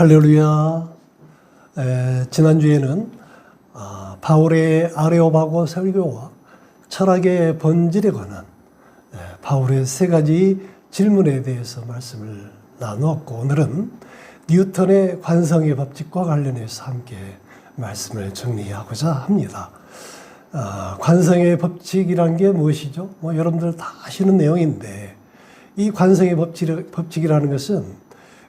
할렐루야. 지난주에는 바울의 아레오바고 설교와 철학의 본질에 관한 바울의 세 가지 질문에 대해서 말씀을 나누었고, 오늘은 뉴턴의 관성의 법칙과 관련해서 함께 말씀을 정리하고자 합니다. 관성의 법칙이란 게 무엇이죠? 여러분들 다 아시는 내용인데, 이 관성의 법칙이라는 것은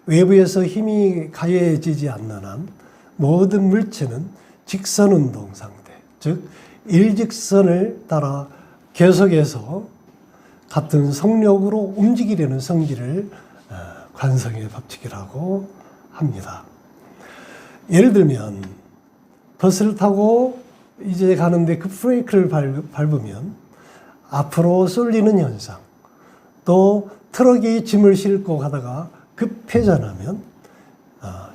외부에서 힘이 가해지지 않는 한 모든 물체는 직선운동 상태, 즉 일직선을 따라 계속해서 같은 속력으로 움직이려는 성질을 관성의 법칙이라고 합니다. 예를 들면 버스를 타고 이제 가는데 그 브레이크를 밟으면 앞으로 쏠리는 현상, 또 트럭이 짐을 싣고 가다가 급회전하면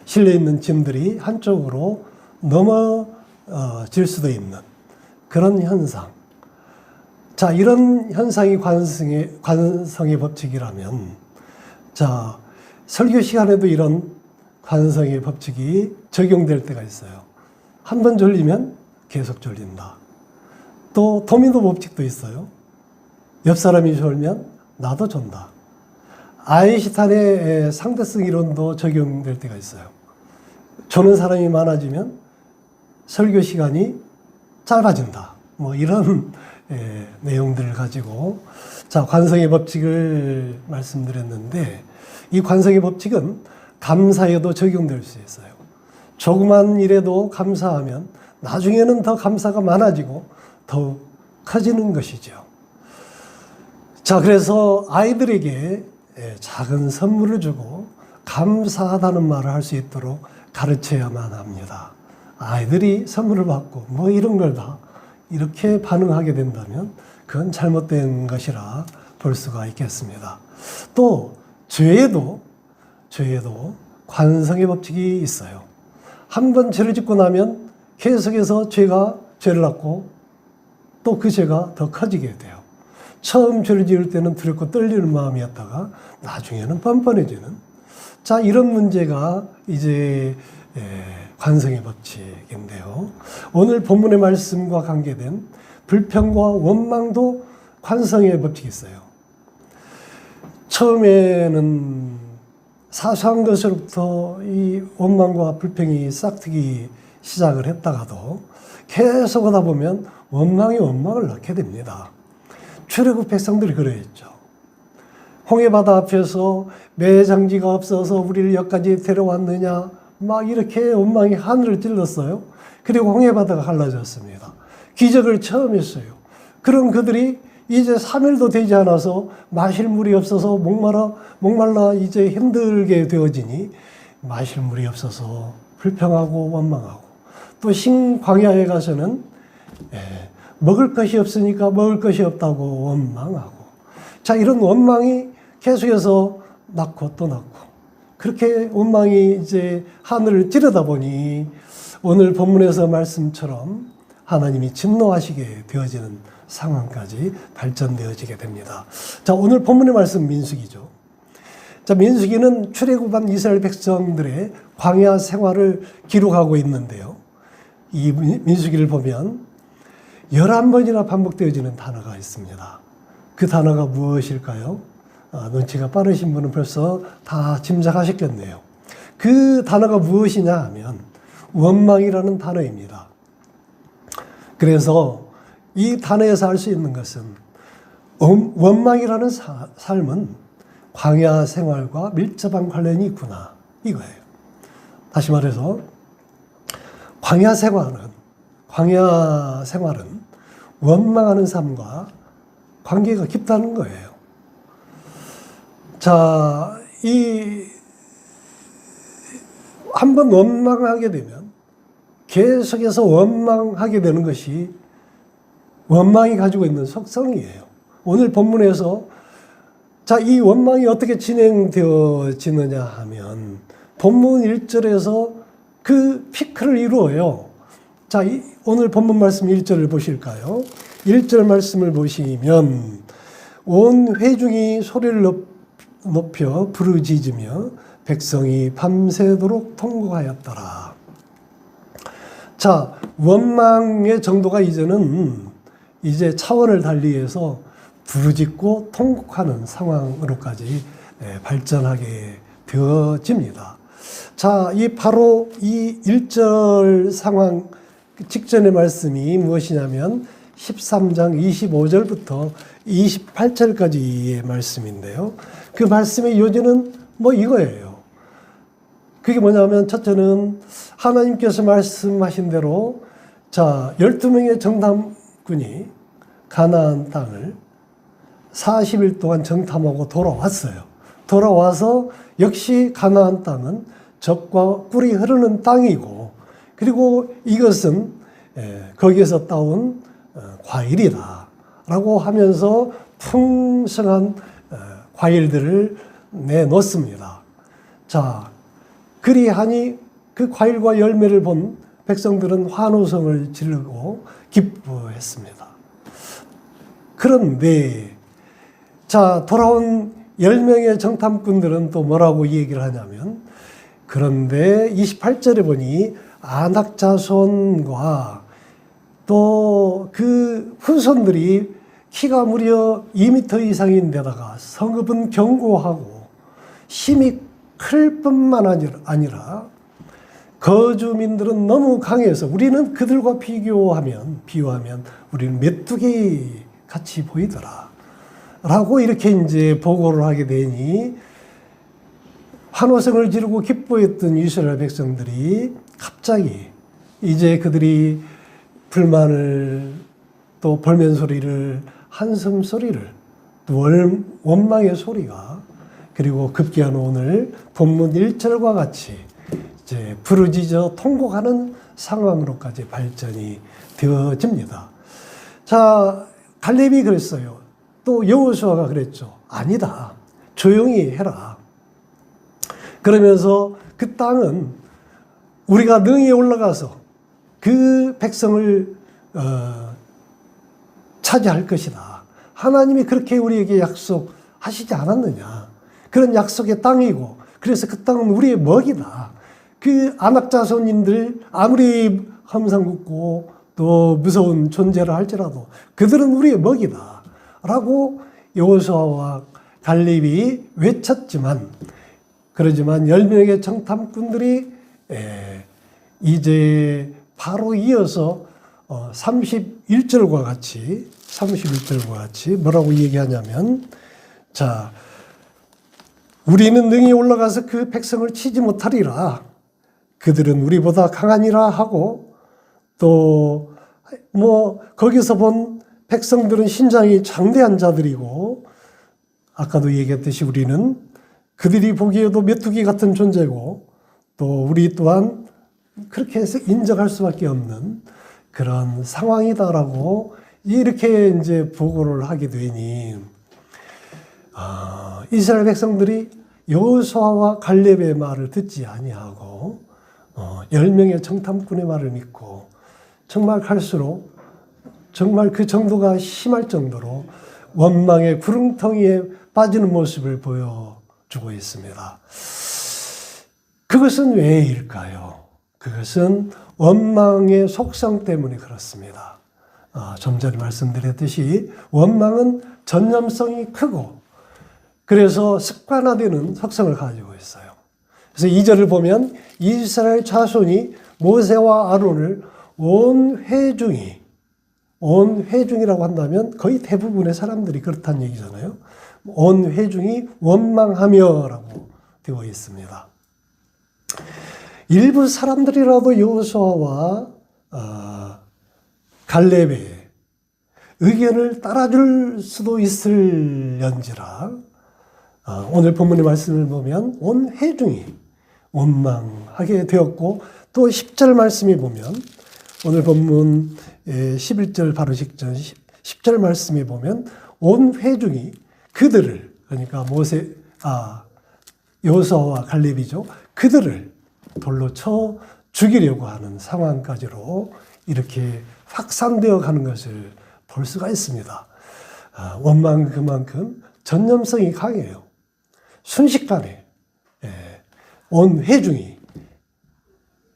실려 있는 짐들이 한쪽으로 넘어질 수도 있는 그런 현상. 자, 이런 현상이 관성의 법칙이라면, 자, 설교 시간에도 이런 관성의 법칙이 적용될 때가 있어요. 한 번 졸리면 계속 졸린다. 또 도미노 법칙도 있어요. 옆 사람이 졸면 나도 존다. 아인슈타인의 상대성 이론도 적용될 때가 있어요. 조는 사람이 많아지면 설교 시간이 짧아진다. 이런 내용들을 가지고, 자, 관성의 법칙을 말씀드렸는데, 이 관성의 법칙은 감사에도 적용될 수 있어요. 조그만 일에도 감사하면 나중에는 더 감사가 많아지고 더욱 커지는 것이죠. 자, 그래서 아이들에게 작은 선물을 주고 감사하다는 말을 할 수 있도록 가르쳐야만 합니다. 아이들이 선물을 받고 이런 걸 다 이렇게 반응하게 된다면 그건 잘못된 것이라 볼 수가 있겠습니다. 또 죄에도 관성의 법칙이 있어요. 한 번 죄를 짓고 나면 계속해서 죄를 짓고 또 그 죄가 더 커지게 돼요. 처음 죄를 지을 때는 두렵고 떨리는 마음이었다가 나중에는 뻔뻔해지는, 자, 이런 문제가 이제 관성의 법칙인데요. 오늘 본문의 말씀과 관계된 불평과 원망도 관성의 법칙이 있어요. 처음에는 사소한 것으로부터 이 원망과 불평이 싹트기 시작을 했다가도 계속 하다 보면 원망이 원망을 낳게 됩니다. 출애굽 백성들이 그러했죠. 홍해바다 앞에서 매장지가 없어서 우리를 여기까지 데려왔느냐, 이렇게 원망이 하늘을 찔렀어요. 그리고 홍해바다가 갈라졌습니다. 기적을 처음 했어요. 그럼 그들이 이제 3일도 되지 않아서 마실 물이 없어서 목말라 이제 힘들게 되어지니 마실 물이 없어서 불평하고 원망하고, 또 신광야에 가서는 먹을 것이 없으니까 먹을 것이 없다고 원망하고, 자, 이런 원망이 계속해서 낳고 또 낳고, 그렇게 원망이 이제 하늘을 찌르다 보니 오늘 본문에서 말씀처럼 하나님이 진노하시게 되어지는 상황까지 발전되어지게 됩니다. 자, 오늘 본문의 말씀 민수기죠. 자, 민수기는 출애굽한 이스라엘 백성들의 광야 생활을 기록하고 있는데요. 이 민수기를 보면 11번이나 반복되어지는 단어가 있습니다. 그 단어가 무엇일까요? 눈치가 빠르신 분은 벌써 다 짐작하셨겠네요. 그 단어가 무엇이냐 하면 원망이라는 단어입니다. 그래서 이 단어에서 알 수 있는 것은 원망이라는 삶은 광야 생활과 밀접한 관련이 있구나, 이거예요. 다시 말해서 광야 생활은 원망하는 삶과 관계가 깊다는 거예요. 자, 한번 원망하게 되면 계속해서 원망하게 되는 것이 원망이 가지고 있는 속성이에요. 오늘 본문에서, 자, 이 원망이 어떻게 진행되어지느냐 하면 본문 1절에서 그 피크를 이루어요. 자, 오늘 본문 말씀 1절을 보실까요? 1절 말씀을 보시면 온 회중이 소리를 높여 부르짖으며 백성이 밤새도록 통곡하였더라. 자, 원망의 정도가 이제 차원을 달리해서 부르짖고 통곡하는 상황으로까지 발전하게 되어집니다. 자, 바로 이 1절 상황 직전의 말씀이 무엇이냐면 13장 25절부터 28절까지의 말씀인데요. 그 말씀의 요지는 이거예요. 그게 뭐냐면 첫째는 하나님께서 말씀하신 대로 12명의 정탐꾼이 가나안 땅을 40일 동안 정탐하고 돌아왔어요. 돌아와서 역시 가나안 땅은 젖과 꿀이 흐르는 땅이고, 그리고 이것은 거기에서 따온 과일이다 라고 하면서 풍성한 과일들을 내놓습니다. 자, 그리하니 그 과일과 열매를 본 백성들은 환호성을 지르고 기뻐했습니다. 그런데 돌아온 10명의 정탐꾼들은 또 뭐라고 얘기를 하냐면, 그런데 28절에 보니 아낙 자손과 또 그 후손들이 키가 무려 2m 이상인 데다가 성읍은 견고하고 힘이 클 뿐만 아니라 거주민들은 너무 강해서 우리는 그들과 비유하면 우리는 메뚜기 같이 보이더라 라고 이렇게 이제 보고를 하게 되니, 환호성을 지르고 기뻐했던 이스라엘 백성들이 갑자기 이제 그들이 불만을, 또 벌면 소리를, 한숨 소리를, 또 원망의 소리가, 그리고 급기야는 오늘 본문 1절과 같이 이제 부르짖어 통곡하는 상황으로까지 발전이 되어집니다. 자, 갈렙이 그랬어요. 또 여호수아가 그랬죠. 아니다. 조용히 해라. 그러면서 그 땅은 우리가 능히 올라가서 그 백성을 차지할 것이다. 하나님이 그렇게 우리에게 약속하시지 않았느냐. 그런 약속의 땅이고, 그래서 그 땅은 우리의 먹이다. 그 아낙 자손인들 아무리 험상궂고 또 무서운 존재라 할지라도 그들은 우리의 먹이다 라고 여호수아와 갈렙이 외쳤지만, 그러지만 10명의 정탐꾼들이 이제 바로 이어서 31절과 같이 뭐라고 얘기하냐면, 자, 우리는 능히 올라가서 그 백성을 치지 못하리라. 그들은 우리보다 강하니라 하고, 또 거기서 본 백성들은 신장이 장대한 자들이고, 아까도 얘기했듯이 우리는 그들이 보기에도 메뚜기 같은 존재고, 또 우리 또한 그렇게 해서 인정할 수밖에 없는 그런 상황이다라고 이렇게 이제 보고를 하게 되니, 이스라엘 백성들이 여호수아와 갈렙의 말을 듣지 아니하고 10명의 정탐꾼의 말을 믿고, 정말 갈수록 정말 그 정도가 심할 정도로 원망의 구렁텅이에 빠지는 모습을 보여주고 있습니다. 그것은 왜일까요? 그것은 원망의 속성 때문에 그렇습니다. 좀 전에 말씀드렸듯이 원망은 전념성이 크고, 그래서 습관화되는 속성을 가지고 있어요. 그래서 2절을 보면 이스라엘 자손이 모세와 아론을 온 회중이라고 한다면 거의 대부분의 사람들이 그렇다는 얘기잖아요. 온 회중이 원망하며라고 되어 있습니다. 일부 사람들이라도 여호수아와 갈렙의 의견을 따라줄 수도 있을런지라, 오늘 본문의 말씀을 보면 온 회중이 원망하게 되었고, 또 10절 말씀에 보면 오늘 본문 11절 바로 직전 10절 말씀에 보면 온 회중이 그들을, 그러니까 여호수아와 갈렙이죠. 그들을 돌로 쳐 죽이려고 하는 상황까지로 이렇게 확산되어 가는 것을 볼 수가 있습니다. 원망은 그만큼 전념성이 강해요. 순식간에 온 회중이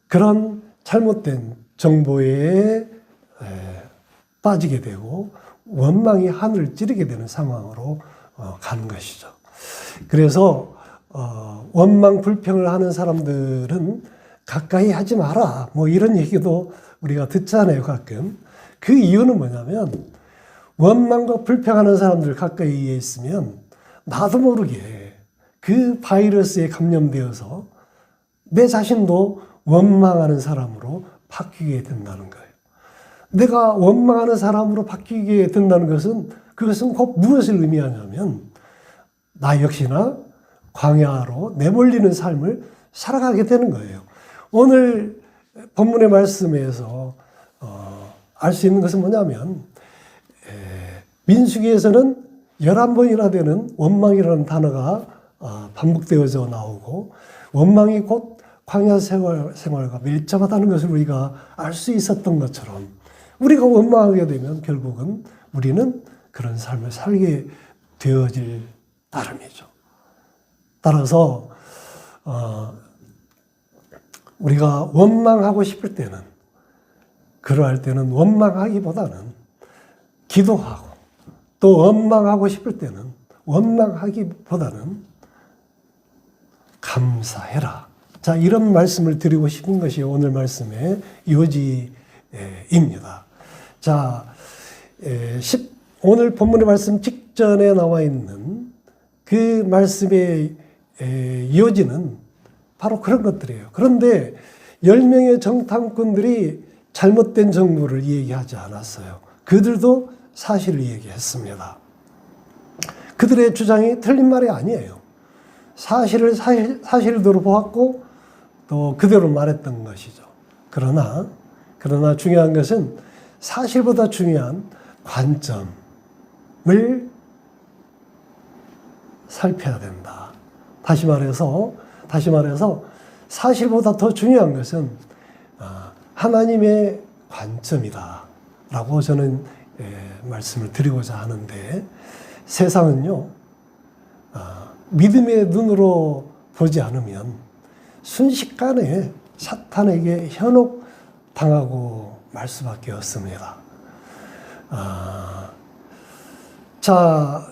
그런 잘못된 정보에 빠지게 되고 원망이 하늘을 찌르게 되는 상황으로 가는 것이죠. 그래서 원망 불평을 하는 사람들은 가까이 하지 마라, 뭐 이런 얘기도 우리가 듣잖아요, 가끔. 그 이유는 뭐냐면 원망과 불평하는 사람들 가까이에 있으면 나도 모르게 그 바이러스에 감염되어서 내 자신도 원망하는 사람으로 바뀌게 된다는 거예요. 내가 원망하는 사람으로 바뀌게 된다는 그것은 곧 무엇을 의미하냐면 나 역시나 광야로 내몰리는 삶을 살아가게 되는 거예요. 오늘 본문의 말씀에서 알 수 있는 것은 뭐냐면 민수기에서는 11번이나 되는 원망이라는 단어가 반복되어져 나오고 원망이 곧 광야 생활과 밀접하다는 것을 우리가 알 수 있었던 것처럼 우리가 원망하게 되면 결국은 우리는 그런 삶을 살게 되어질 따름이죠. 따라서 우리가 원망하고 싶을 때는 그러할 때는 원망하기보다는 기도하고 또 원망하고 싶을 때는 원망하기보다는 감사해라. 자, 이런 말씀을 드리고 싶은 것이 오늘 말씀의 요지입니다. 자, 오늘 본문의 말씀 직전에 나와 있는 그 말씀의 요지는 바로 그런 것들이에요. 그런데 10명의 정탐꾼들이 잘못된 정보를 얘기하지 않았어요. 그들도 사실을 얘기했습니다. 그들의 주장이 틀린 말이 아니에요. 사실을 사실대로 보았고 또 그대로 말했던 것이죠. 그러나 중요한 것은 사실보다 중요한 관점을 살펴야 된다. 다시 말해서 사실보다 더 중요한 것은 하나님의 관점이다 라고 저는 말씀을 드리고자 하는데, 세상은요 믿음의 눈으로 보지 않으면 순식간에 사탄에게 현혹당하고 말 수밖에 없습니다. 자,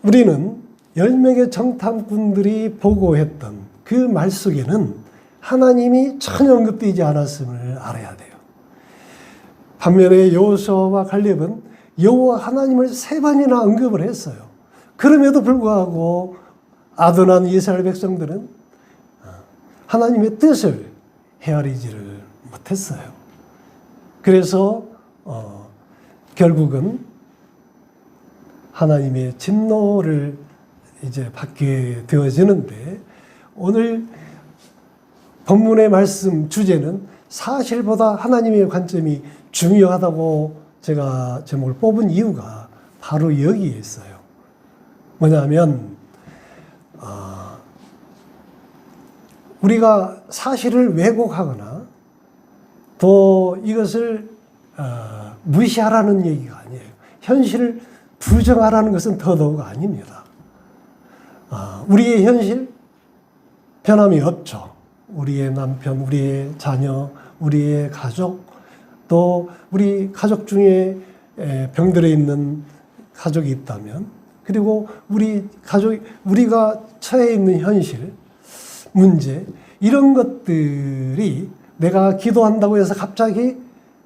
우리는 10명의 정탐꾼들이 보고했던 그 말 속에는 하나님이 전혀 언급되지 않았음을 알아야 돼요. 반면에 여호수아와 갈렙은 여호와 하나님을 3번이나 언급을 했어요. 그럼에도 불구하고 아둔한 이스라엘 백성들은 하나님의 뜻을 헤아리지를 못했어요. 그래서 결국은 하나님의 진노를 이제 받게 되어지는데, 오늘 본문의 말씀 주제는 사실보다 하나님의 관점이 중요하다고 제가 제목을 뽑은 이유가 바로 여기에 있어요. 뭐냐면 우리가 사실을 왜곡하거나 또 이것을 무시하라는 얘기가 아니에요. 현실을 부정하라는 것은 더더욱 아닙니다. 우리의 현실 변함이 없죠. 우리의 남편, 우리의 자녀, 우리의 가족, 또 우리 가족 중에 병들어 있는 가족이 있다면, 그리고 우리가 처해 있는 현실, 문제, 이런 것들이 내가 기도한다고 해서 갑자기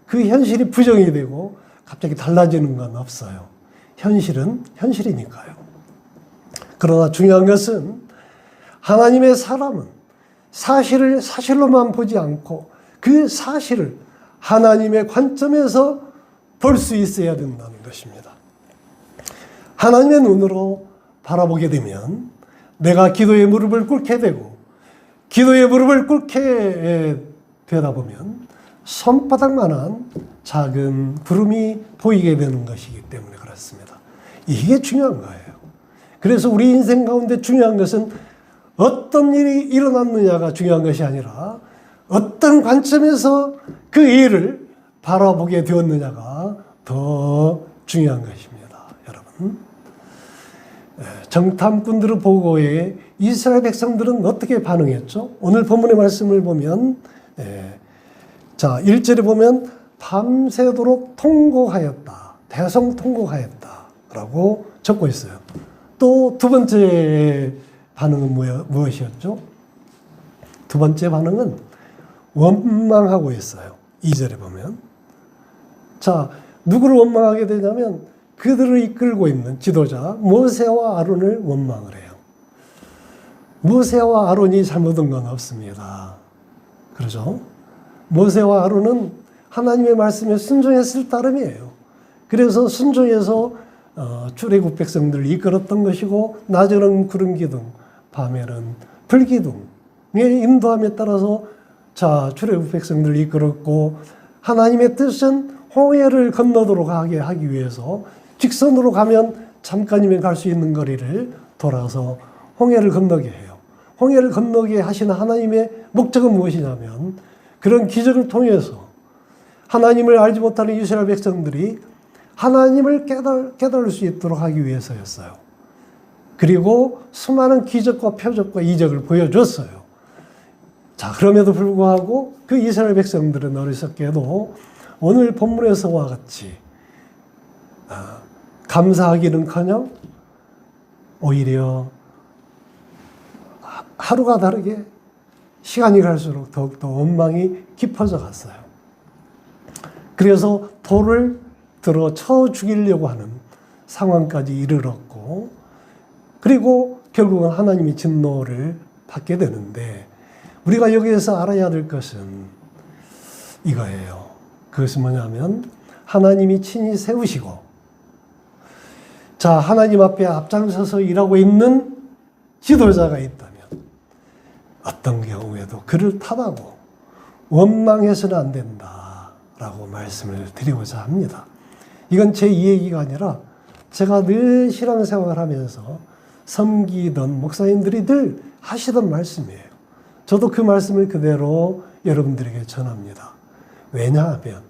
그 현실이 부정이 되고 갑자기 달라지는 건 없어요. 현실은 현실이니까요. 그러나 중요한 것은 하나님의 사람은 사실을 사실로만 보지 않고 그 사실을 하나님의 관점에서 볼 수 있어야 된다는 것입니다. 하나님의 눈으로 바라보게 되면 내가 기도의 무릎을 꿇게 되고, 기도의 무릎을 꿇게 되다 보면 손바닥만한 작은 구름이 보이게 되는 것이기 때문에 그렇습니다. 이게 중요한 거예요. 그래서 우리 인생 가운데 중요한 것은 어떤 일이 일어났느냐가 중요한 것이 아니라 어떤 관점에서 그 일을 바라보게 되었느냐가 더 중요한 것입니다. 여러분, 정탐꾼들의 보고에 이스라엘 백성들은 어떻게 반응했죠? 오늘 본문의 말씀을 보면 자 1절에 보면 밤새도록 통곡하였다. 대성통곡하였다 라고 적고 있어요. 또 두 번째 반응은 무엇이었죠? 두 번째 반응은 원망하고 있어요. 2절에 보면. 자, 누구를 원망하게 되냐면 그들을 이끌고 있는 지도자 모세와 아론을 원망을 해요. 모세와 아론이 잘못한 건 없습니다. 그렇죠? 모세와 아론은 하나님의 말씀에 순종했을 따름이에요. 그래서 순종해서 출애굽 백성들을 이끌었던 것이고 낮에는 구름 기둥, 밤에는 불 기둥의 인도함에 따라서 자 출애굽 백성들을 이끌었고 하나님의 뜻은 홍해를 건너도록 하기 위해서 직선으로 가면 잠깐이면 갈 수 있는 거리를 돌아서 홍해를 건너게 해요. 홍해를 건너게 하시는 하나님의 목적은 무엇이냐면 그런 기적을 통해서 하나님을 알지 못하는 이스라엘 백성들이 하나님을 깨달을 수 있도록 하기 위해서였어요. 그리고 수많은 기적과 표적과 이적을 보여줬어요. 자, 그럼에도 불구하고 그 이스라엘 백성들은 어리석게도 오늘 본문에서와 같이 감사하기는커녕 오히려 하루가 다르게 시간이 갈수록 더욱더 원망이 깊어져 갔어요. 그래서 돌을 들어 쳐 죽이려고 하는 상황까지 이르렀고 그리고 결국은 하나님이 진노를 받게 되는데 우리가 여기에서 알아야 될 것은 이거예요. 그것은 뭐냐면 하나님이 친히 세우시고 자 하나님 앞에 앞장서서 일하고 있는 지도자가 있다면 어떤 경우에도 그를 탓하고 원망해서는 안 된다라고 말씀을 드리고자 합니다. 이건 제 이야기가 아니라 제가 늘 신앙생활을 하면서 섬기던 목사님들이 늘 하시던 말씀이에요. 저도 그 말씀을 그대로 여러분들에게 전합니다. 왜냐하면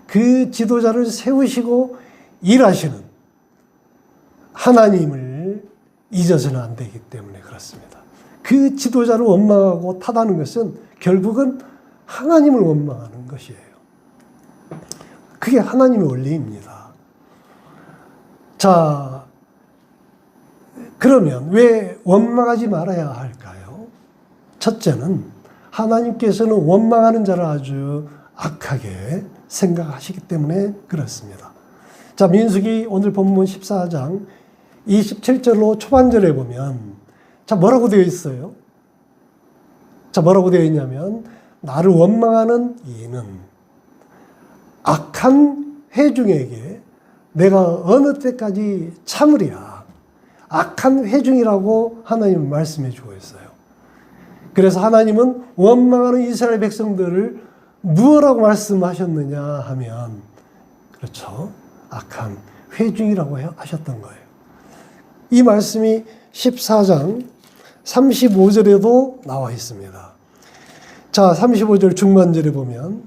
그 지도자를 세우시고 일하시는 하나님을 잊어서는 안 되기 때문에 그렇습니다. 그 지도자를 원망하고 탓하는 것은 결국은 하나님을 원망하는 것이에요. 그게 하나님의 원리입니다. 자, 그러면 왜 원망하지 말아야 할까요? 첫째는 하나님께서는 원망하는 자를 아주 악하게 생각하시기 때문에 그렇습니다. 자, 민수기 오늘 본문 14장 27절로 초반절에 보면 자, 뭐라고 되어 있어요? 자, 뭐라고 되어 있냐면 나를 원망하는 이는 악한 회중에게 내가 어느 때까지 참으랴. 악한 회중이라고 하나님은 말씀해 주고 있어요. 그래서 하나님은 원망하는 이스라엘 백성들을 무엇라고 말씀하셨느냐 하면 그렇죠. 악한 회중이라고 하셨던 거예요. 이 말씀이 14장 35절에도 나와 있습니다. 자, 35절 중반절에 보면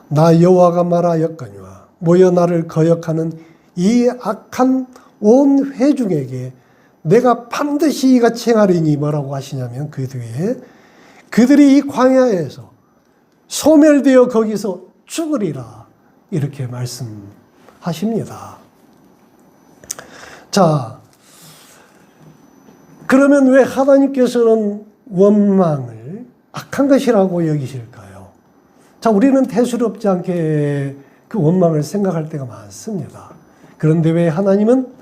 나 여호와가 말하였거니와 모여 나를 거역하는 이 악한 온 회중에게 내가 반드시 이같이 행하리니 뭐라고 하시냐면 그 뒤에 그들이 이 광야에서 소멸되어 거기서 죽으리라 이렇게 말씀하십니다. 자, 그러면 왜 하나님께서는 원망을 악한 것이라고 여기실까요? 자, 우리는 대수롭지 않게 그 원망을 생각할 때가 많습니다. 그런데 왜 하나님은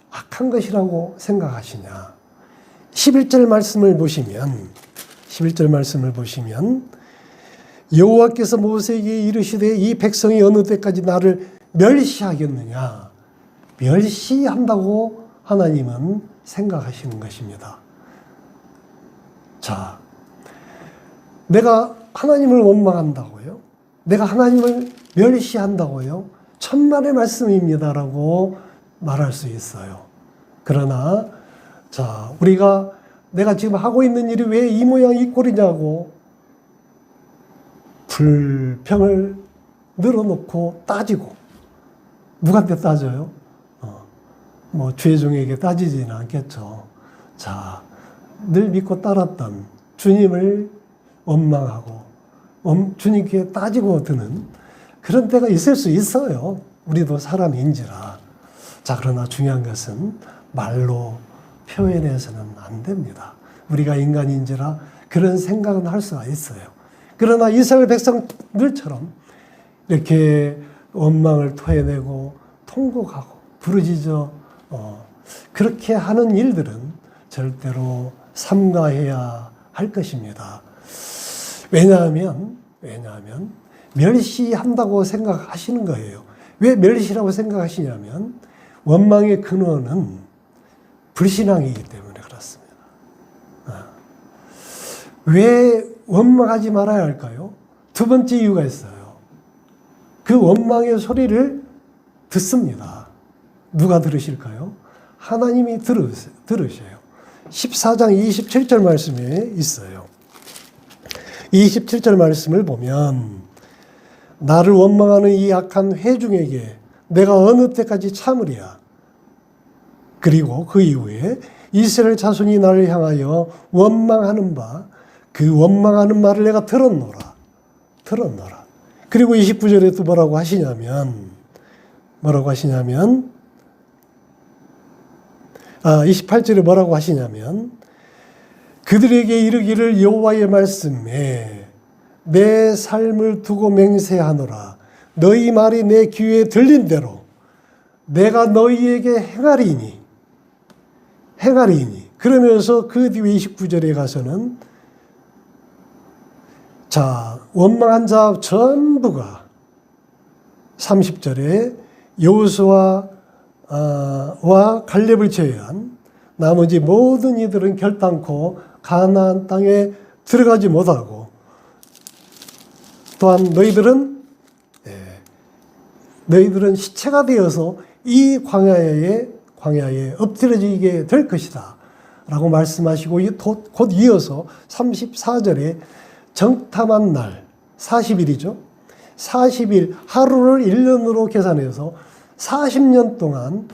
악한 것이라고 생각하시냐? 11절 말씀을 보시면 여호와께서 모세에게 이르시되 이 백성이 어느 때까지 나를 멸시하겠느냐? 멸시한다고 하나님은 생각하시는 것입니다. 자, 내가 하나님을 원망한다고요? 내가 하나님을 멸시한다고요? 천만의 말씀입니다라고 말할 수 있어요. 그러나 자, 내가 지금 하고 있는 일이 왜 이 모양 이 꼴이냐고 불평을 늘어놓고 따지고 누구한테 따져요? 뭐 죄종에게 따지지는 않겠죠. 자, 늘 믿고 따랐던 주님을 원망하고 주님께 따지고 드는 그런 때가 있을 수 있어요. 우리도 사람인지라. 자, 그러나 중요한 것은 말로 표현해서는 안 됩니다. 우리가 인간인지라 그런 생각은 할 수가 있어요. 그러나 이스라엘 백성들처럼 이렇게 원망을 토해내고 통곡하고 부르짖어 그렇게 하는 일들은 절대로 삼가해야 할 것입니다. 왜냐하면 멸시한다고 생각하시는 거예요. 왜 멸시라고 생각하시냐면 원망의 근원은 불신앙이기 때문에 그렇습니다. 왜 원망하지 말아야 할까요? 두 번째 이유가 있어요. 그 원망의 소리를 듣습니다. 누가 들으실까요? 하나님이 들으셔요. 14장 27절 말씀에 있어요. 27절 말씀을 보면 나를 원망하는 이 악한 회중에게 내가 어느 때까지 참으랴. 그리고 그 이후에 이스라엘 자손이 나를 향하여 원망하는 바 그 원망하는 말을 내가 들었노라. 그리고 29절에 또 뭐라고 하시냐면 28절에 뭐라고 하시냐면 그들에게 이르기를 여호와의 말씀에 내 삶을 두고 맹세하노라. 너희 말이 내 귀에 들린 대로 내가 너희에게 행하리니. 그러면서 그 뒤에 29절에 가서는 자, 원망한 자 전부가 30절에 여호수아와 갈렙을 제외한 나머지 모든 이들은 결단코 가나안 땅에 들어가지 못하고 또한 너희들은 시체가 되어서 이 광야에 엎드려지게 될 것이다 라고 말씀하시고 곧 이어서 34절에 정탐한 날 40일이죠. 40일 하루를 1년으로 계산해서 40년 동안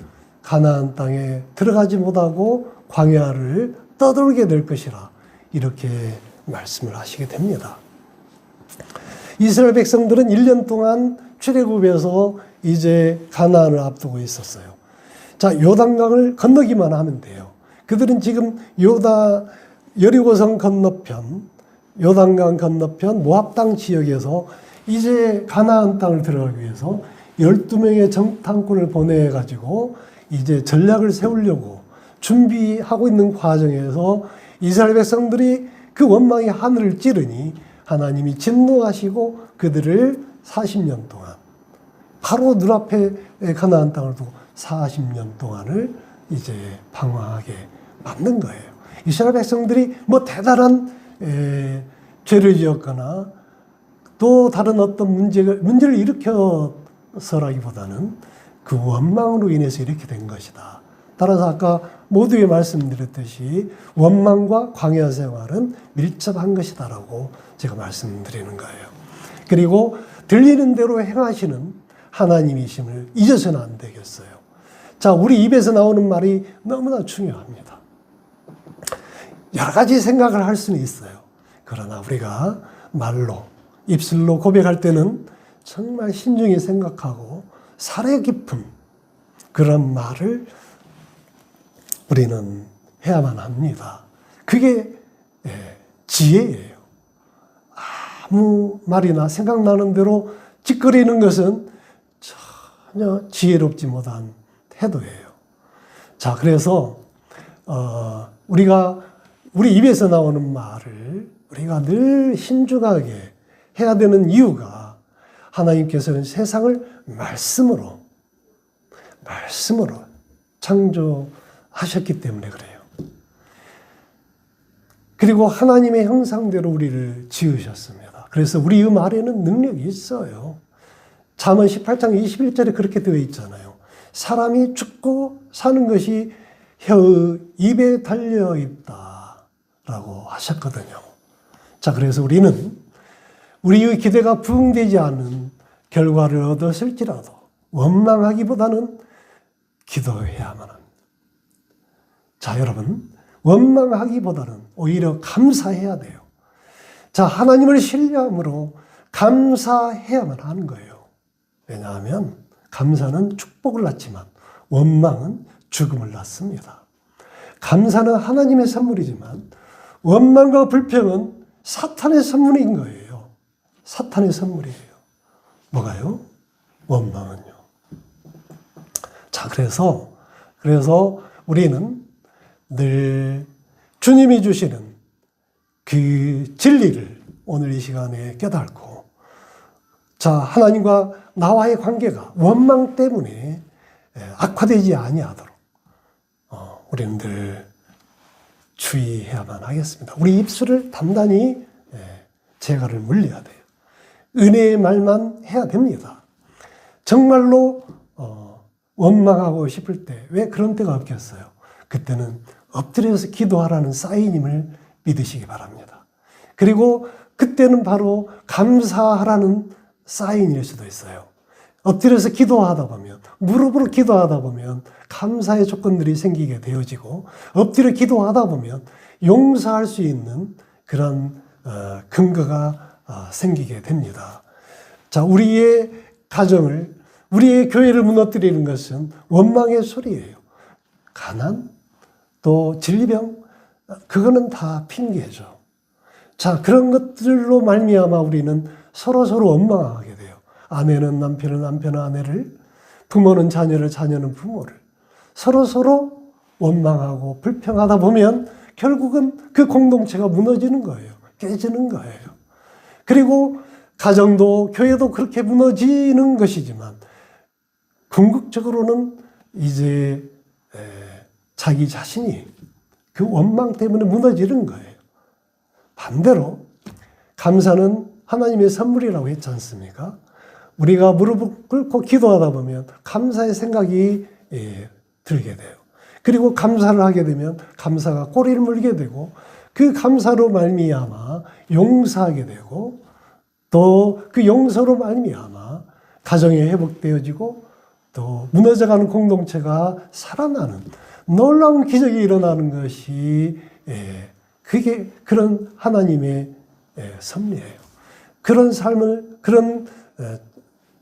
가나안 땅에 들어가지 못하고 광야를 떠돌게 될 것이라 이렇게 말씀을 하시게 됩니다. 이스라엘 백성들은 1년 동안 출애굽에서 이제 가나안을 앞두고 있었어요. 자, 요단강을 건너기만 하면 돼요. 그들은 지금 여리고성 건너편, 요단강 건너편 모압 땅 지역에서 이제 가나안 땅을 들어가기 위해서 12명의 정탐꾼을 보내가지고 이제 전략을 세우려고 준비하고 있는 과정에서 이스라엘 백성들이 그 원망이 하늘을 찌르니 하나님이 진노하시고 그들을 40년 동안 바로 눈앞에 가나안 땅을 두고 40년 동안을 이제 방황하게 만든 거예요. 이스라엘 백성들이 뭐 대단한 죄를 지었거나 또 다른 어떤 문제를 일으켜서라기보다는 그 원망으로 인해서 이렇게 된 것이다. 따라서 아까 모두에 말씀드렸듯이 원망과 광야 생활은 밀접한 것이다라고 제가 말씀드리는 거예요. 그리고 들리는 대로 행하시는 하나님이심을 잊어서는 안 되겠어요. 자, 우리 입에서 나오는 말이 너무나 중요합니다. 여러 가지 생각을 할 수는 있어요. 그러나 우리가 말로, 입술로 고백할 때는 정말 신중히 생각하고 살에 깊은 그런 말을 우리는 해야만 합니다. 그게 지혜예요. 아무 말이나 생각나는 대로 찌끄리는 것은 전혀 지혜롭지 못한 태도예요. 자, 그래서 우리 입에서 나오는 말을 우리가 늘 신중하게 해야 되는 이유가 하나님께서는 세상을 말씀으로 창조하셨기 때문에 그래요. 그리고 하나님의 형상대로 우리를 지으셨습니다. 그래서 우리 말에는 능력이 있어요. 잠언 18장 21절에 그렇게 되어 있잖아요. 사람이 죽고 사는 것이 혀의 입에 달려 있다라고 하셨거든요. 자, 그래서 우리는 우리의 기대가 부응되지 않은 결과를 얻었을지라도 원망하기보다는 기도해야만 합니다. 자, 여러분, 원망하기보다는 오히려 감사해야 돼요. 자, 하나님을 신뢰함으로 감사해야만 하는 거예요. 왜냐하면 감사는 축복을 낳지만 원망은 죽음을 낳습니다. 감사는 하나님의 선물이지만 원망과 불평은 사탄의 선물인 거예요. 사탄의 선물이에요. 뭐가요? 원망은요. 자, 그래서 우리는 늘 주님이 주시는 그 진리를 오늘 이 시간에 깨닫고, 자, 하나님과 나와의 관계가 원망 때문에 악화되지 아니하도록 우리는 늘 주의해야만 하겠습니다. 우리 입술을 단단히 재갈을 물려야 돼요. 은혜의 말만 해야 됩니다. 정말로 원망하고 싶을 때 왜 그런 때가 없겠어요? 그때는 엎드려서 기도하라는 사인임을 믿으시기 바랍니다. 그리고 그때는 바로 감사하라는 사인일 수도 있어요. 엎드려서 기도하다 보면, 무릎으로 기도하다 보면 감사의 조건들이 생기게 되어지고, 엎드려 기도하다 보면 용서할 수 있는 그런 근거가 생기게 됩니다. 자, 우리의 가정을, 우리의 교회를 무너뜨리는 것은 원망의 소리예요. 가난, 또 질병, 그거는 다 핑계죠. 자, 그런 것들로 말미암아 우리는 서로 원망하게 돼요. 아내는 남편을, 남편은 아내를, 부모는 자녀를, 자녀는 부모를 서로 원망하고 불평하다 보면 결국은 그 공동체가 무너지는 거예요. 깨지는 거예요. 그리고 가정도 교회도 그렇게 무너지는 것이지만 궁극적으로는 이제 자기 자신이 그 원망 때문에 무너지는 거예요. 반대로 감사는 하나님의 선물이라고 했지 않습니까? 우리가 무릎을 꿇고 기도하다 보면 감사의 생각이 들게 돼요. 그리고 감사를 하게 되면 감사가 꼬리를 물게 되고, 그 감사로 말미암아 용서하게 되고, 또 그 용서로 말미암아 가정이 회복되어지고, 또 무너져가는 공동체가 살아나는 놀라운 기적이 일어나는 것이 그게 그런 하나님의 섭리예요. 그런 삶을, 그런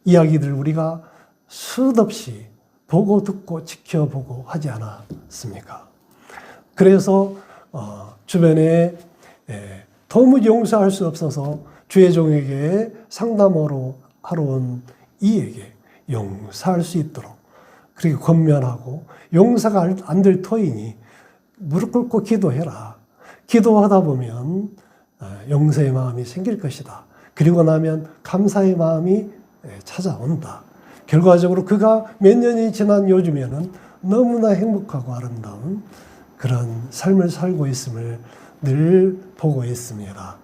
이야기들 우리가 수없이 보고 듣고 지켜보고 하지 않았습니까? 그래서 주변에 도무지 용서할 수 없어서 주의 종에게 상담하러 온 이에게 용서할 수 있도록 그리고 권면하고, 용서가 안 될 터이니 무릎 꿇고 기도해라. 기도하다 보면 용서의 마음이 생길 것이다. 그리고 나면 감사의 마음이 찾아온다. 결과적으로 그가 몇 년이 지난 요즘에는 너무나 행복하고 아름다운 그런 삶을 살고 있음을 늘 보고 있습니다.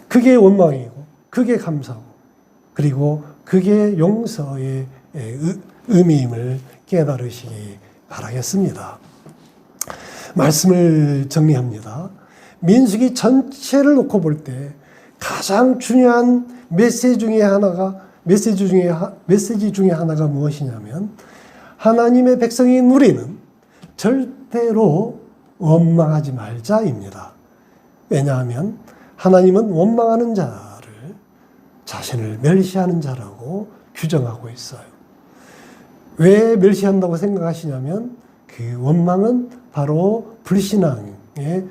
그게 원망이고, 그게 감사고, 그리고 그게 용서의 의미임을 깨달으시기 바라겠습니다. 말씀을 정리합니다. 민수기 전체를 놓고 볼 때 가장 중요한 메시지 중에 하나가 무엇이냐면, 하나님의 백성인 우리는 절대로 원망하지 말자입니다. 왜냐하면 하나님은 원망하는 자를 자신을 멸시하는 자라고 규정하고 있어요. 왜 멸시한다고 생각하시냐면, 그 원망은 바로 불신앙의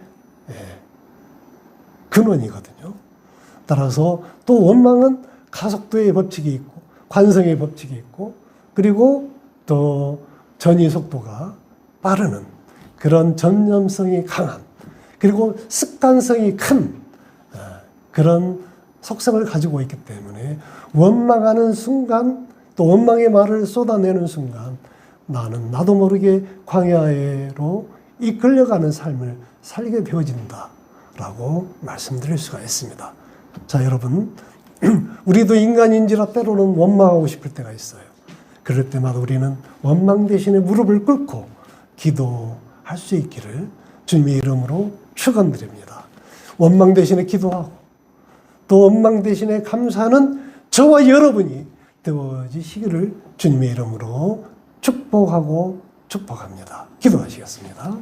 근원이거든요. 따라서 또 원망은 가속도의 법칙이 있고, 관성의 법칙이 있고, 그리고 또 전이 속도가 빠르는 그런 전념성이 강한, 그리고 습관성이 큰 그런 속성을 가지고 있기 때문에 원망하는 순간, 또 원망의 말을 쏟아내는 순간 나는 나도 모르게 광야로 이끌려가는 삶을 살게 되어진다라고 말씀드릴 수가 있습니다. 자, 여러분, 우리도 인간인지라 때로는 원망하고 싶을 때가 있어요. 그럴 때마다 우리는 원망 대신에 무릎을 꿇고 기도할 수 있기를 주님의 이름으로 축원드립니다. 원망 대신에 기도하고, 또 원망 대신에 감사하는 저와 여러분이 되어지시기를 주님의 이름으로 축복하고 축복합니다. 기도하시겠습니다.